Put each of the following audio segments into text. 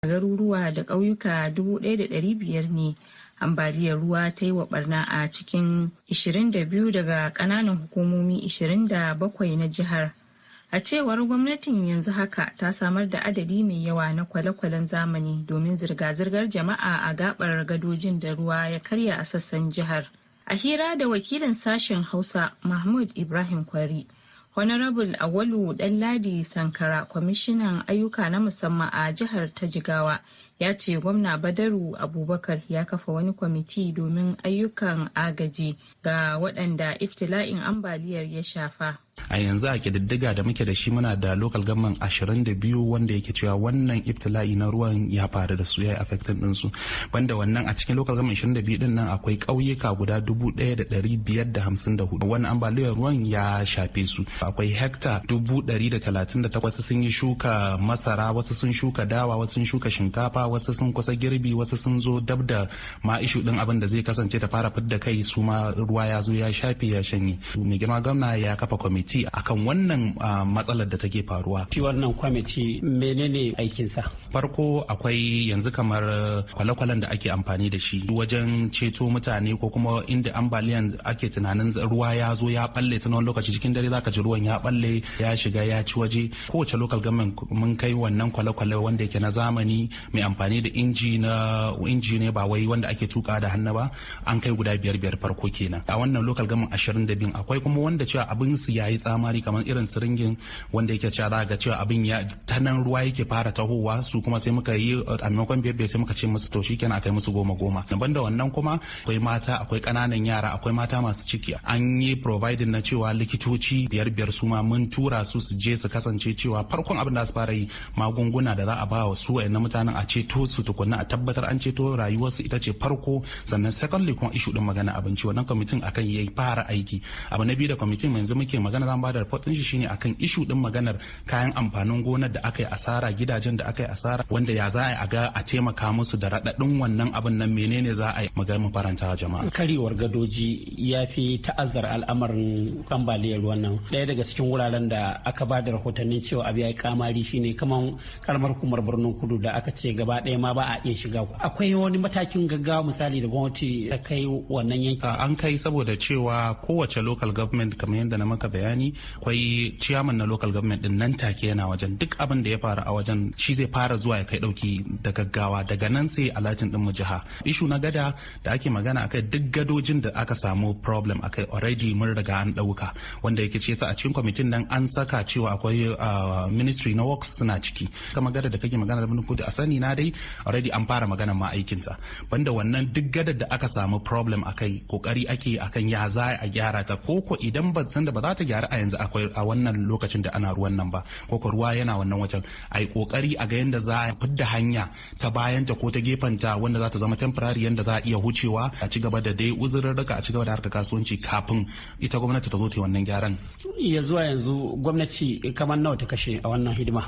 garuruwa da ƙauyuka 1,500 ne ambaliyar ruwa ta yi wa barna a cikin 22 daga ƙananan hukumomi 27 na jihar. A cewar gwamnatin yanzu haka ta samar da adadi mai yawa na kwale-kwalen zamani domin zirga-zirgar jama'a a gabar gadojin da ruwa ya karya a sassan jihar. A hira da wakilin sashen Hausa Mahmud Ibrahim Kwari, Honorable Awalu Ɗanladi Sankara, kwamishinan ayyuka na musamman a jihar ta Jigawa, ya ce gwamna Badaru Abubakar ya kafa wani kwamiti domin ayyukan agaji ga waɗanda iftila'in ambaliyar ya shafa. A yanzu a kididdiga da muke da shi muna da local government 22 wanda yake cewa wannan iftila'i na ruwan ya faru da su, ya yi affecting ɗinsu. Banda wannan a cikin local government 22 din nan akwai ƙauyuka guda 1,554 wannan ambaliyar ruwan ya shafe su. Akwai hekta 138 wasu sun yi shuka masara, wasu sun shuka dawa, wasu sun shuka shinkafa, wasu sun kusa girbi, wasu sun zo dab da ma ishu din abin da zai kasance ta fara fidda kai, su ma ruwa ya zo ya shafe ya shanye. Mai girma gwamna ya kafa kwamiti akan wannan matsalar da take faruwa. Shi wannan kwamiti menene aikinsa? Farko akwai yanzu kamar kwale-kwalen da ake amfani da shi wajen ceto mutane ko kuma inda ambaliyan ake tunanin ruwa ya zo ya balle ta wani lokaci cikin dare zaka ji ruwan ya balle ya shiga ya ci waje. Kowace local government mun kai wannan kwale-kwale wanda yake na zamani mai amfani da inji ne ba wai wanda ake tuka da hannu ba, an kai guda 5 farko kenan. A wannan local government 22 akwai kuma wanda cewa abin su yayi tsamari kamar irin siringin wanda yake cewa ga cewa abin ya ta nan ruwa yake fara tahowa, su kuma sai muka yi a maimakon 5 sai muka ce musu to shikenan akai musu 10. Daban da wannan kuma akwai mata, akwai kananan yara, akwai mata masu ciki, an yi providing na cewa likitoci 5 su ma mun tura su je su kasance cewa farkon abin da su fara yi magunguna da za a ba wa su wayannan mutanen a ceto su tukunna a tabbatar an ceto rayuwarsu ita ce farko, sannan secondly kuma issue din magana abinci wannan kwamitin akan yayi fara aiki. Abu na biyu da kwamitin yanzu muke magana zan ba da report din shi shine akan issue din maganar kayan amfanin gonar da aka yi asara, gidajen da aka yi asara, wanda ya za a ga a taimaka musu da raɗaɗin wannan abin nan menene za a yi mu faranta jama'a. Karyewar gadoji ya fi ta'azzar al'amarin ambaliyar wannan. Ɗaya daga cikin wuraren da aka ba da rahotannin cewa abu ya yi kamari shine kaman karamar hukumar Birnin Kudu da aka ce gaba ɗaya ma ba a iya shiga. Akwai wani matakin gaggawa misali da gwamnati ta kai wannan yanki? An kai saboda cewa kowace local government kamar yadda na maka bayani akwai chairman na local government din nan take yana wajen, duk abin da ya faru a wajen shi zai fara zuwa ya kai dauki da gaggawa, daga nan sai alatin din mu jiha. Ishu na gada da ake magana akai duk gadojin da aka samu problem akai already mun riga an dauka, wanda yake ce sa a cikin kwamitin nan an saka cewa akwai ministry na works suna ciki. Kama gada da kake magana da Birnin Kudu a sani na dai already an fara magana ma aikinta. Banda wannan duk gadar da aka samu problem akai kokari ake akan ya za a gyara ta, koko idan ba san da ba za ta gyara a yanzu akwai a wannan lokacin da ana ruwan nan ba, koko ruwa yana wannan wajen ai kokari a ga yanda za a fidda hanya ta bayanta ko ta gefanta wanda za ta zama temporary yanda za a iya hucewa a ci gaba da dai uzurrurruka, a ci gaba da harkar kasuwanci kafin ita gwamnati ta zo ta yi wannan gyaran. Ya zuwa yanzu gwamnati kamar nawa ta kashe a wannan hidima?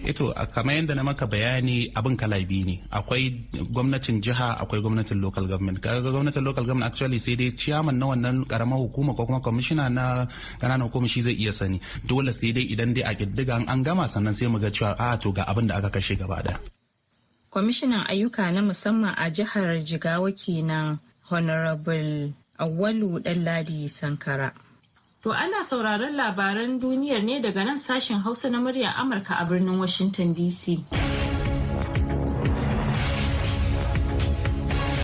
Ito kamar yadda na maka bayani abin kala biyu ne, akwai gwamnatin jiha akwai gwamnatin local government. Kaga gwamnatin local government actually sai dai chairman na wannan karamar hukuma ko kuma commissioner na kananan hukuma shi zai iya sani, dole sai dai idan dai a kiddiga an gama sannan sai mu ga cewa to ga abin da aka kashe gaba da. Kwamishinan ayyuka na musamman a jihar Jigawa kenan Honorable Awalu Ɗanladi Sankara. To ana sauraron labaran duniyar ne daga nan sashen Hausa na muryar Amurka a birnin Washington DC.